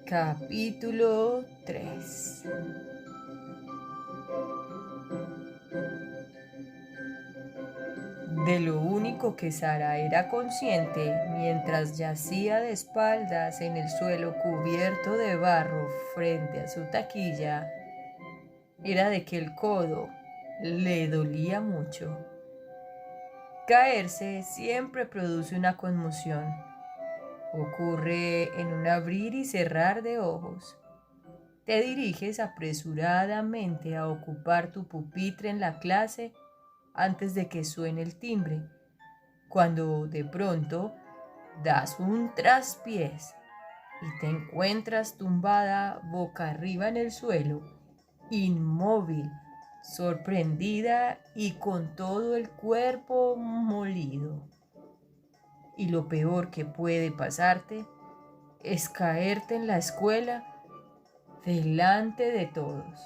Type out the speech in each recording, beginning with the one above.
Capítulo 3. De lo único que Sara era consciente mientras yacía de espaldas en el suelo cubierto de barro frente a su taquilla era de que el codo le dolía mucho. Caerse siempre produce una conmoción. Ocurre en un abrir y cerrar de ojos. Te diriges apresuradamente a ocupar tu pupitre en la clase antes de que suene el timbre, cuando de pronto das un traspiés y te encuentras tumbada boca arriba en el suelo, inmóvil, sorprendida y con todo el cuerpo molido. Y lo peor que puede pasarte es caerte en la escuela delante de todos.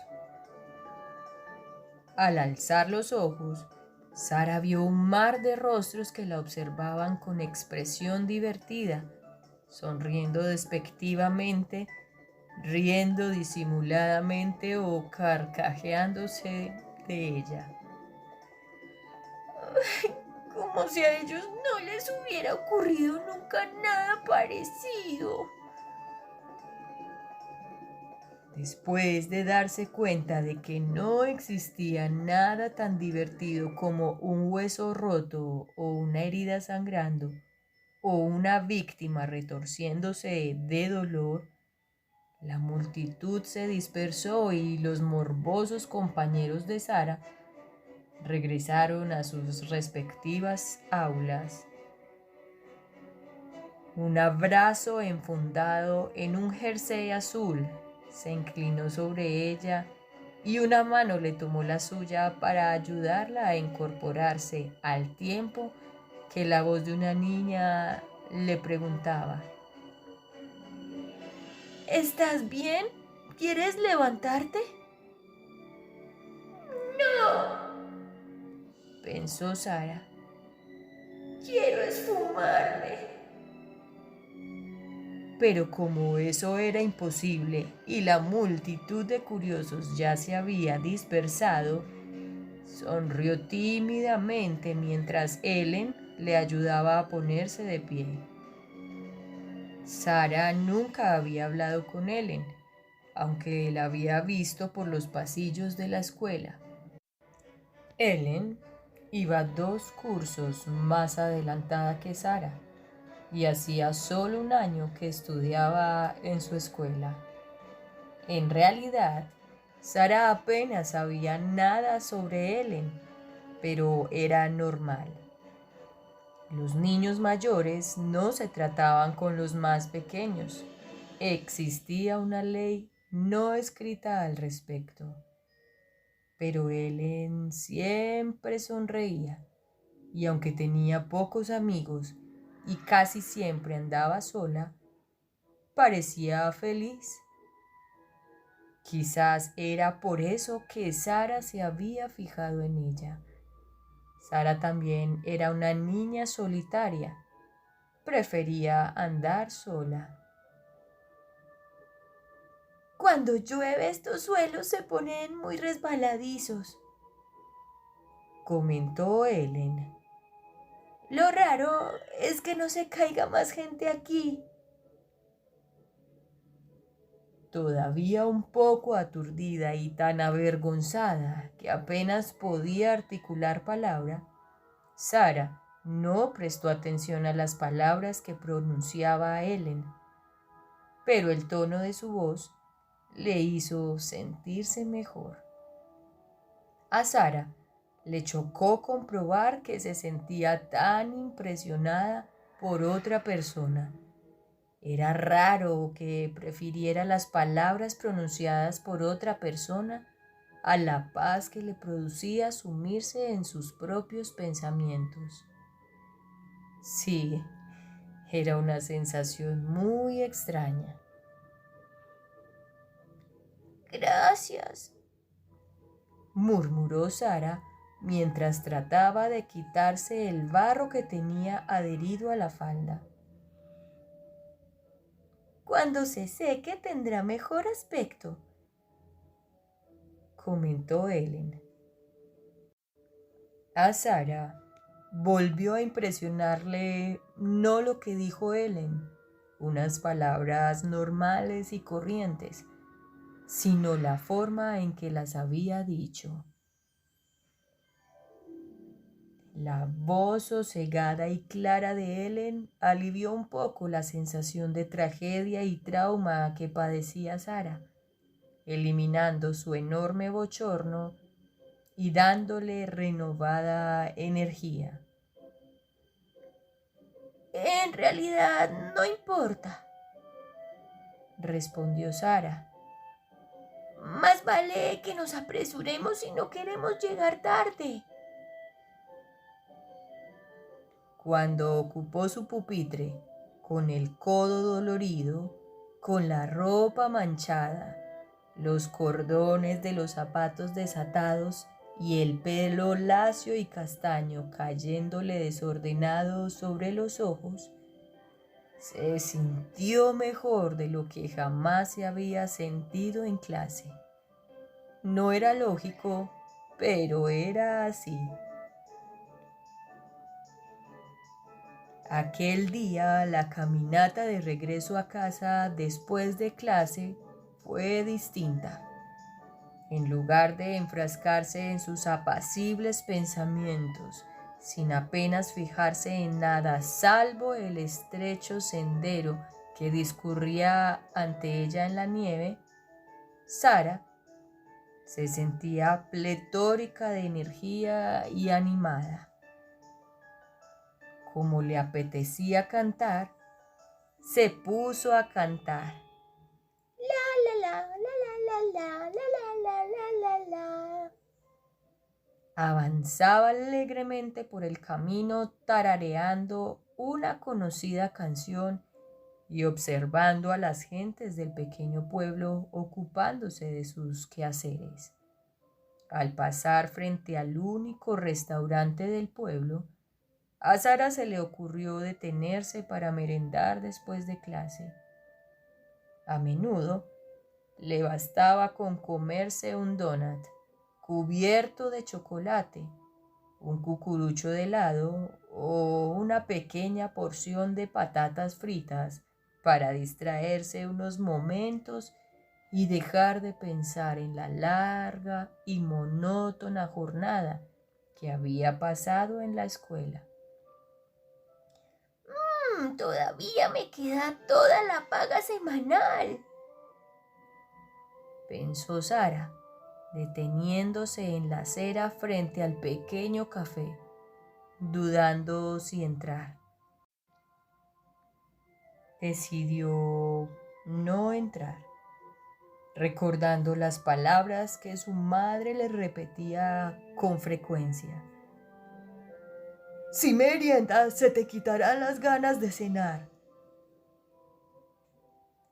Al alzar los ojos, Sara vio un mar de rostros que la observaban con expresión divertida, sonriendo despectivamente, riendo disimuladamente o carcajeándose de ella. Como si a ellos no les hubiera ocurrido nunca nada parecido. Después de darse cuenta de que no existía nada tan divertido como un hueso roto o una herida sangrando o una víctima retorciéndose de dolor, la multitud se dispersó y los morbosos compañeros de Sara regresaron a sus respectivas aulas. Un abrazo enfundado en un jersey azul se inclinó sobre ella y una mano le tomó la suya para ayudarla a incorporarse al tiempo que la voz de una niña le preguntaba: ¿Estás bien? ¿Quieres levantarte? No, pensó Sara. Quiero esfumarme. Pero como eso era imposible y la multitud de curiosos ya se había dispersado, sonrió tímidamente mientras Ellen le ayudaba a ponerse de pie. Sara nunca había hablado con Ellen, aunque la había visto por los pasillos de la escuela. Ellen iba 2 cursos más adelantada que Sara y hacía solo un año que estudiaba en su escuela. En realidad, Sara apenas sabía nada sobre Ellen, pero era normal. Los niños mayores no se trataban con los más pequeños. Existía una ley no escrita al respecto. Pero Ellen siempre sonreía, y aunque tenía pocos amigos y casi siempre andaba sola, parecía feliz. Quizás era por eso que Sara se había fijado en ella. Sara también era una niña solitaria. Prefería andar sola. Cuando llueve estos suelos se ponen muy resbaladizos, comentó Ellen. Lo raro es que no se caiga más gente aquí. Todavía un poco aturdida y tan avergonzada que apenas podía articular palabra, Sara no prestó atención a las palabras que pronunciaba Ellen, pero el tono de su voz le hizo sentirse mejor. A Sara le chocó comprobar que se sentía tan impresionada por otra persona. Era raro que prefiriera las palabras pronunciadas por otra persona a la paz que le producía sumirse en sus propios pensamientos. Sí, era una sensación muy extraña. Gracias, murmuró Sara mientras trataba de quitarse el barro que tenía adherido a la falda. Cuando se seque tendrá mejor aspecto, comentó Ellen. A Sara volvió a impresionarle no lo que dijo Ellen, unas palabras normales y corrientes, sino la forma en que las había dicho. La voz sosegada y clara de Ellen alivió un poco la sensación de tragedia y trauma que padecía Sara, eliminando su enorme bochorno y dándole renovada energía. En realidad no importa, respondió Sara. Más vale que nos apresuremos si no queremos llegar tarde. Cuando ocupó su pupitre, con el codo dolorido, con la ropa manchada, los cordones de los zapatos desatados y el pelo lacio y castaño cayéndole desordenado sobre los ojos, se sintió mejor de lo que jamás se había sentido en clase. No era lógico, pero era así. Aquel día la caminata de regreso a casa después de clase fue distinta. En lugar de enfrascarse en sus apacibles pensamientos, sin apenas fijarse en nada salvo el estrecho sendero que discurría ante ella en la nieve, Sara se sentía pletórica de energía y animada. Como le apetecía cantar, se puso a cantar. La la la la la la la la la la. Avanzaba alegremente por el camino tarareando una conocida canción y observando a las gentes del pequeño pueblo ocupándose de sus quehaceres. Al pasar frente al único restaurante del pueblo, a Sara se le ocurrió detenerse para merendar después de clase. A menudo le bastaba con comerse un donut cubierto de chocolate, un cucurucho de helado o una pequeña porción de patatas fritas para distraerse unos momentos y dejar de pensar en la larga y monótona jornada que había pasado en la escuela. Todavía me queda toda la paga semanal, pensó Sara, deteniéndose en la acera frente al pequeño café, dudando si entrar. Decidió no entrar, recordando las palabras que su madre le repetía con frecuencia. Si meriendas, se te quitarán las ganas de cenar.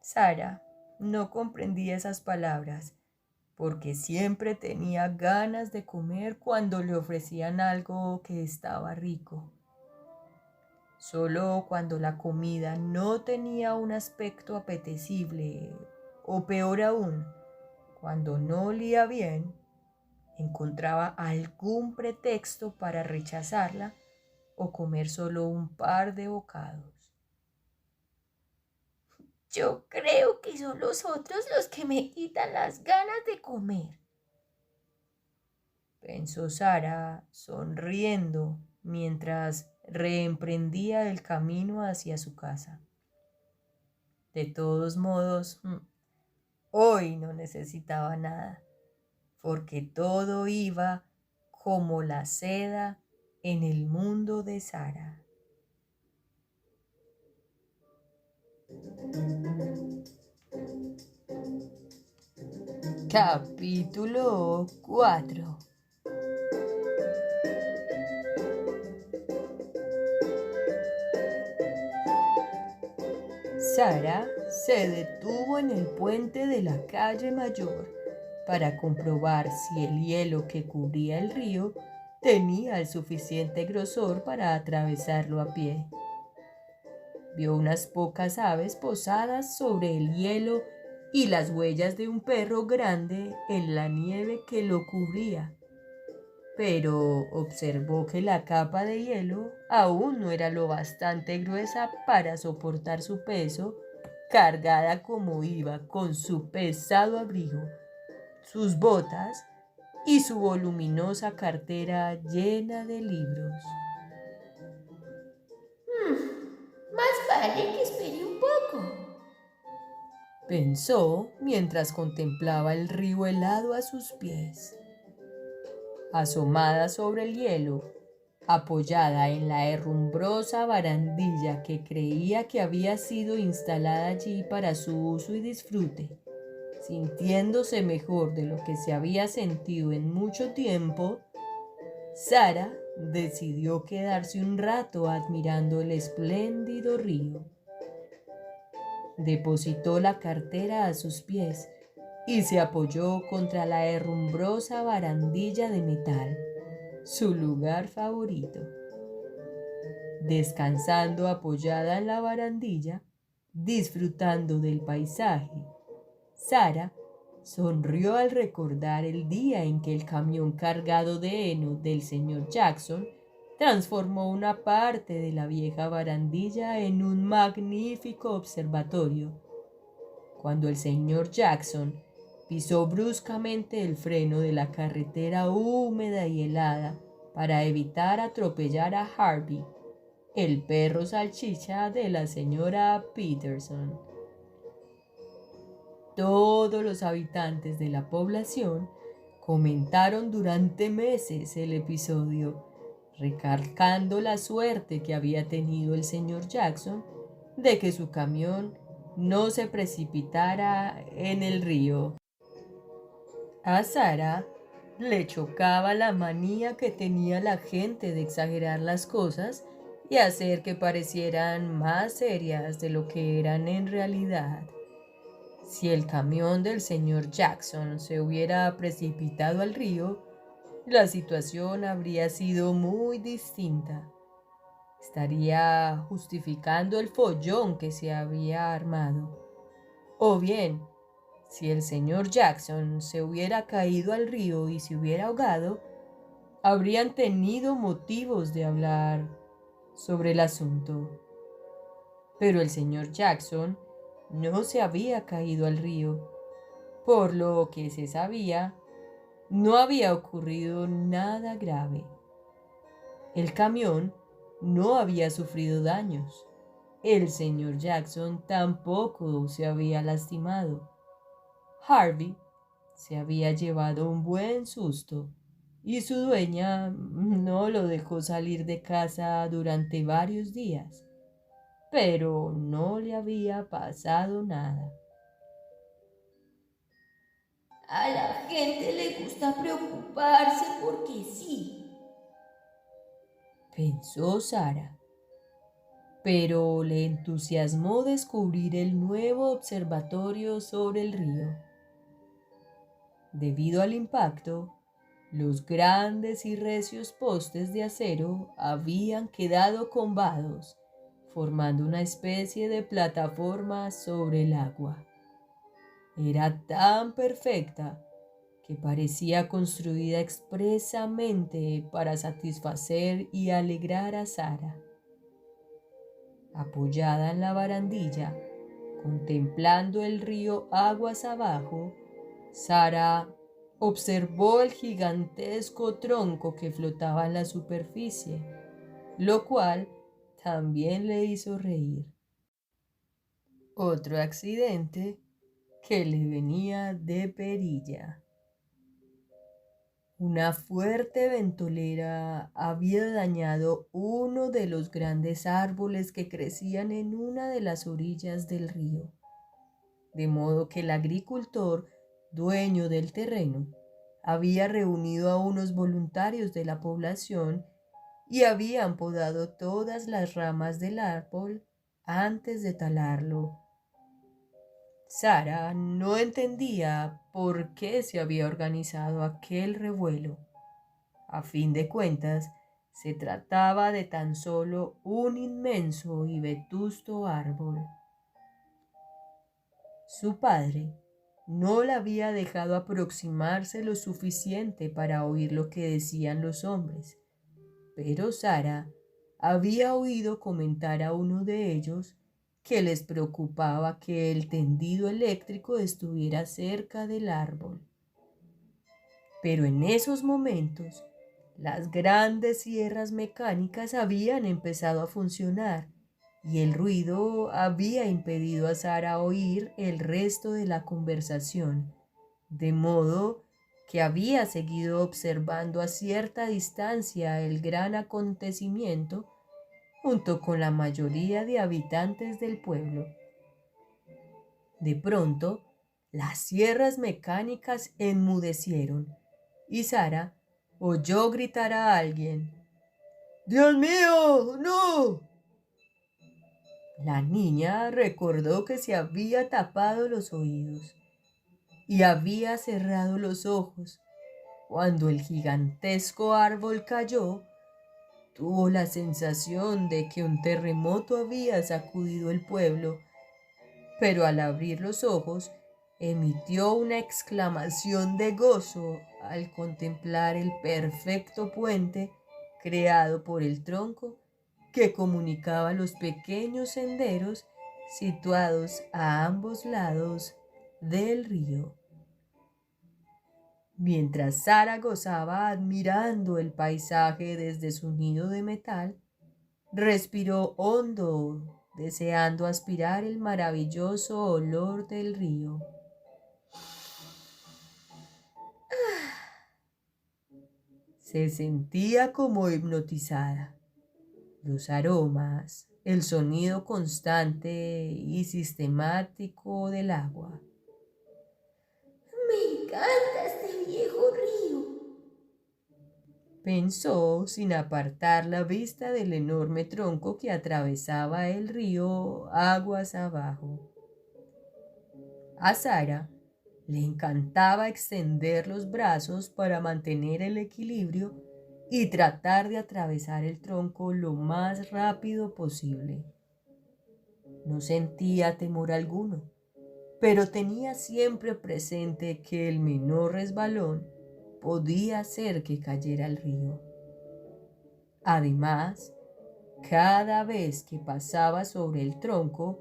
Sara no comprendía esas palabras, porque siempre tenía ganas de comer cuando le ofrecían algo que estaba rico. Solo cuando la comida no tenía un aspecto apetecible, o peor aún, cuando no olía bien, encontraba algún pretexto para rechazarla o comer solo un par de bocados. Yo creo que son los otros los que me quitan las ganas de comer, pensó Sara, sonriendo mientras reemprendía el camino hacia su casa. De todos modos, hoy no necesitaba nada, porque todo iba como la seda en el mundo de Sara. Capítulo 4. Sara se detuvo en el puente de la calle Mayor para comprobar si el hielo que cubría el río tenía el suficiente grosor para atravesarlo a pie. vio unas pocas aves posadas sobre el hielo y las huellas de un perro grande en la nieve que lo cubría. Pero observó que la capa de hielo aún no era lo bastante gruesa para soportar su peso, cargada como iba con su pesado abrigo, sus botas y su voluminosa cartera llena de libros. Más vale que espere un poco, Pensó mientras contemplaba el río helado a sus pies. Asomada sobre el hielo, apoyada en la herrumbrosa barandilla que creía que había sido instalada allí para su uso y disfrute, sintiéndose mejor de lo que se había sentido en mucho tiempo, Sara decidió quedarse un rato admirando el espléndido río. Depositó la cartera a sus pies y se apoyó contra la herrumbrosa barandilla de metal, su lugar favorito. Descansando apoyada en la barandilla, disfrutando del paisaje, Sara sonrió al recordar el día en que el camión cargado de heno del señor Jackson transformó una parte de la vieja barandilla en un magnífico observatorio. Cuando el señor Jackson pisó bruscamente el freno de la carretera húmeda y helada para evitar atropellar a Harvey, el perro salchicha de la señora Peterson. Todos los habitantes de la población comentaron durante meses el episodio, recalcando la suerte que había tenido el señor Jackson de que su camión no se precipitara en el río. A Sara le chocaba la manía que tenía la gente de exagerar las cosas y hacer que parecieran más serias de lo que eran en realidad. Si el camión del señor Jackson se hubiera precipitado al río, la situación habría sido muy distinta. Estaría justificando el follón que se había armado. O bien, si el señor Jackson se hubiera caído al río y se hubiera ahogado, habrían tenido motivos de hablar sobre el asunto. Pero el señor Jackson no se había caído al río. Por lo que se sabía, no había ocurrido nada grave. El camión no había sufrido daños. El señor Jackson tampoco se había lastimado. Harvey se había llevado un buen susto y su dueña no lo dejó salir de casa durante varios días, pero no le había pasado nada. a la gente le gusta preocuparse porque sí. Pensó Sara, pero le entusiasmó descubrir el nuevo observatorio sobre el río. Debido al impacto, los grandes y recios postes de acero habían quedado combados, formando una especie de plataforma sobre el agua. Era tan perfecta que parecía construida expresamente para satisfacer y alegrar a Sara. Apoyada en la barandilla, contemplando el río aguas abajo, Sara observó el gigantesco tronco que flotaba en la superficie, lo cual también le hizo reír. Otro accidente que le venía de perilla. Una fuerte ventolera había dañado uno de los grandes árboles que crecían en una de las orillas del río, de modo que el agricultor, dueño del terreno, había reunido a unos voluntarios de la población y habían podado todas las ramas del árbol antes de talarlo. Sara no entendía por qué se había organizado aquel revuelo. A fin de cuentas, Se trataba de tan solo un inmenso y vetusto árbol. Su padre no la había dejado aproximarse lo suficiente para oír lo que decían los hombres, pero Sara había oído comentar a uno de ellos que les preocupaba que el tendido eléctrico estuviera cerca del árbol. Pero en esos momentos, las grandes sierras mecánicas habían empezado a funcionar y el ruido había impedido a Sara oír el resto de la conversación, de modo que había seguido observando a cierta distancia el gran acontecimiento junto con la mayoría de habitantes del pueblo. De pronto, las sierras mecánicas enmudecieron y Sara oyó gritar a alguien: ¡Dios mío, no! La niña recordó que se había tapado los oídos y había cerrado los ojos. Cuando el gigantesco árbol cayó, tuvo la sensación de que un terremoto había sacudido el pueblo, pero al abrir los ojos emitió una exclamación de gozo al contemplar el perfecto puente creado por el tronco que comunicaba los pequeños senderos situados a ambos lados del río. Mientras Sara gozaba admirando el paisaje desde su nido de metal, respiró hondo, deseando aspirar el maravilloso olor del río. Se sentía como hipnotizada. Los aromas, el sonido constante y sistemático del agua. Me encanta este viejo río, Pensó sin apartar la vista del enorme tronco que atravesaba el río aguas abajo. A Sara le encantaba extender los brazos para mantener el equilibrio y tratar de atravesar el tronco lo más rápido posible. No sentía temor alguno, pero tenía siempre presente que el menor resbalón podía hacer que cayera al río. Además, cada vez que pasaba sobre el tronco,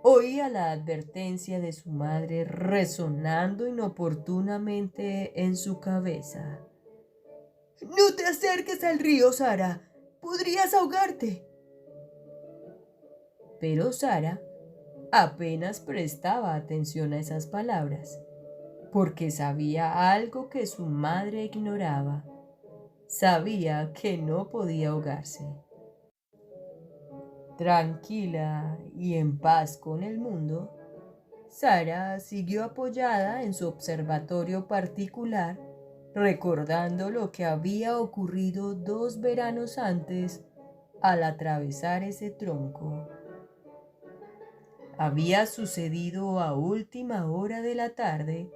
oía la advertencia de su madre resonando inoportunamente en su cabeza. No te acerques al río, Sara. Podrías ahogarte. Pero Sara apenas prestaba atención a esas palabras, porque sabía algo que su madre ignoraba. Sabía que no podía ahogarse. Tranquila y en paz con el mundo, Sara siguió apoyada en su observatorio particular, recordando lo que había ocurrido 2 veranos antes al atravesar ese tronco. Había sucedido a última hora de la tarde,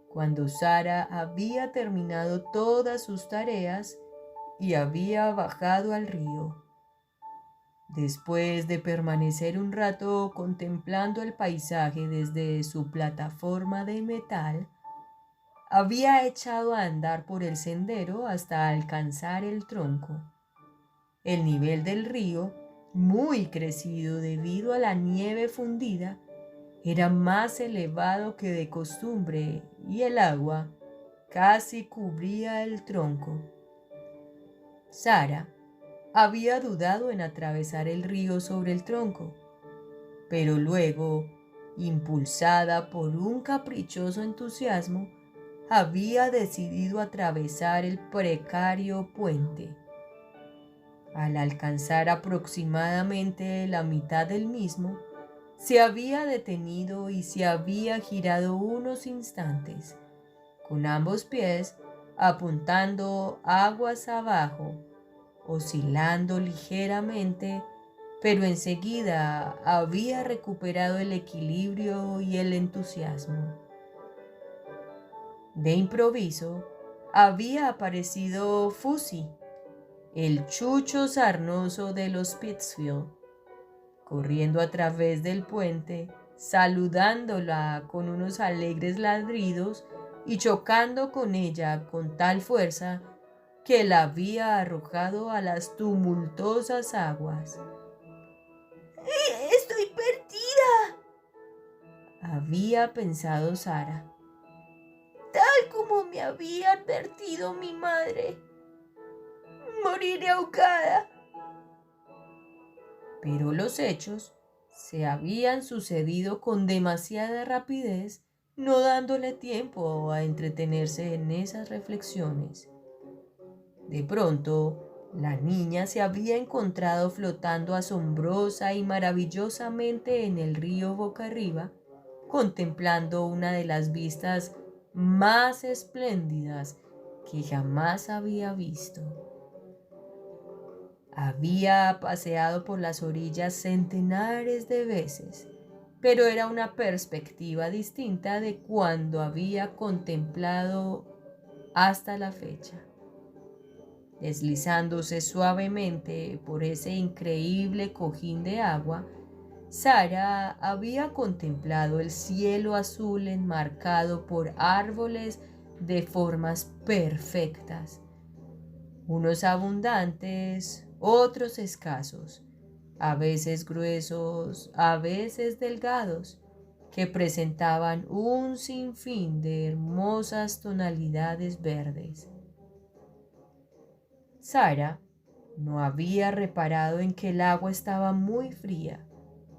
cuando Sara había terminado todas sus tareas y había bajado al río. Después de permanecer un rato contemplando el paisaje desde su plataforma de metal, había echado a andar por el sendero hasta alcanzar el tronco. El nivel del río, muy crecido debido a la nieve fundida, era más elevado que de costumbre y el agua casi cubría el tronco. Sara había dudado en atravesar el río sobre el tronco, pero luego, impulsada por un caprichoso entusiasmo, había decidido atravesar el precario puente. Al alcanzar aproximadamente la mitad del mismo, se había detenido y se había girado unos instantes, con ambos pies apuntando aguas abajo, oscilando ligeramente, pero enseguida había recuperado el equilibrio y el entusiasmo. De improviso había aparecido Fusi, el chucho sarnoso de los Pittsfield, corriendo a través del puente, saludándola con unos alegres ladridos y chocando con ella con tal fuerza que la había arrojado a las tumultuosas aguas. ¡Estoy perdida!, había pensado Sara. Tal como me había advertido mi madre. Moriré ahogada. Pero los hechos se habían sucedido con demasiada rapidez, no dándole tiempo a entretenerse en esas reflexiones. De pronto, la niña se había encontrado flotando asombrosa y maravillosamente en el río boca arriba, contemplando una de las vistas más espléndidas que jamás había visto. Había paseado por las orillas centenares de veces, pero era una perspectiva distinta de cuando había contemplado hasta la fecha. Deslizándose suavemente por ese increíble cojín de agua, Sara había contemplado el cielo azul enmarcado por árboles de formas perfectas, unos abundantes, otros escasos, a veces gruesos, a veces delgados, que presentaban un sinfín de hermosas tonalidades verdes. Sara no había reparado en que el agua estaba muy fría,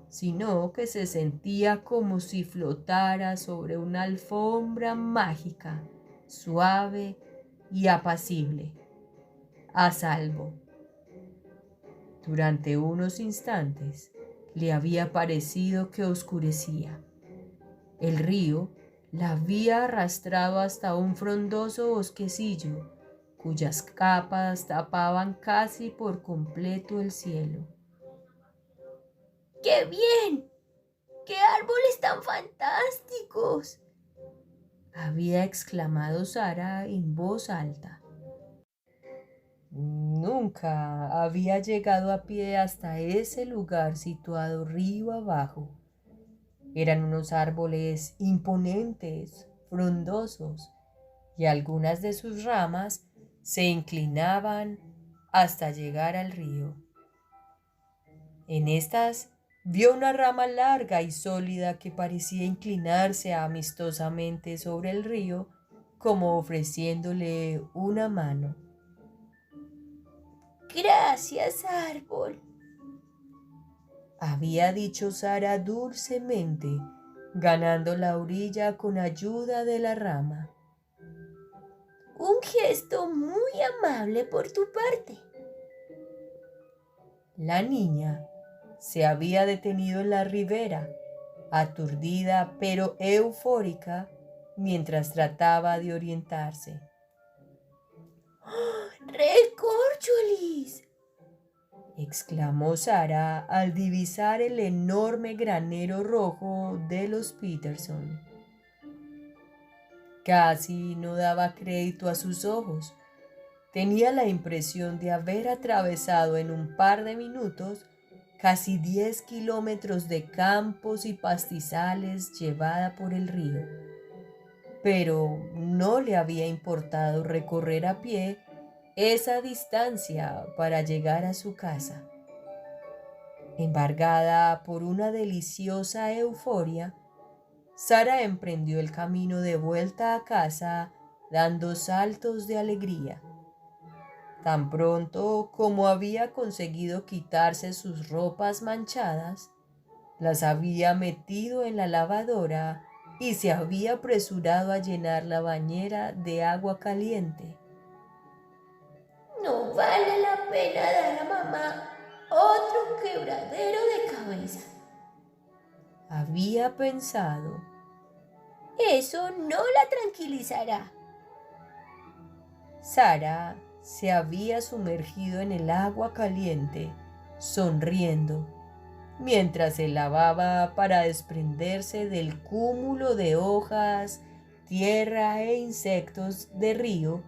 sino que se sentía como si flotara sobre una alfombra mágica, suave y apacible, a salvo. Durante unos instantes le había parecido que oscurecía. El río la había arrastrado hasta un frondoso bosquecillo, cuyas capas tapaban casi por completo el cielo. ¡Qué bien! ¡Qué árboles tan fantásticos!, había exclamado Sara en voz alta. Nunca había llegado a pie hasta ese lugar situado río abajo. Eran unos árboles imponentes, frondosos, y algunas de sus ramas se inclinaban hasta llegar al río. En estas vio una rama larga y sólida que parecía inclinarse amistosamente sobre el río, como ofreciéndole una mano. Gracias, árbol, había dicho Sara dulcemente, ganando la orilla con ayuda de la rama. Un gesto muy amable por tu parte. La niña se había detenido en la ribera, aturdida pero eufórica, mientras trataba de orientarse. ¡Recorcholis!, exclamó Sara al divisar el enorme granero rojo de los Peterson. Casi no daba crédito a sus ojos. Tenía la impresión de haber atravesado en un par de minutos casi 10 kilómetros de campos y pastizales llevada por el río. Pero no le había importado recorrer a pie esa distancia para llegar a su casa. Embargada por una deliciosa euforia, Sara emprendió el camino de vuelta a casa dando saltos de alegría. Tan pronto como había conseguido quitarse sus ropas manchadas, las había metido en la lavadora y se había apresurado a llenar la bañera de agua caliente. No vale la pena dar a mamá otro quebradero de cabeza, había pensado. Eso no la tranquilizará. Sara se había sumergido en el agua caliente, sonriendo, mientras se lavaba para desprenderse del cúmulo de hojas, tierra e insectos de río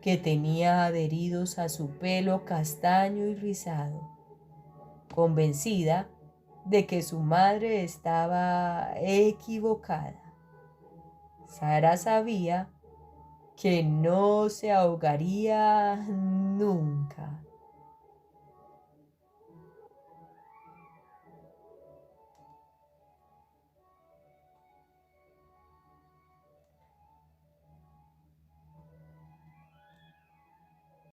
que tenía adheridos a su pelo castaño y rizado, convencida de que su madre estaba equivocada. Sara sabía que no se ahogaría nunca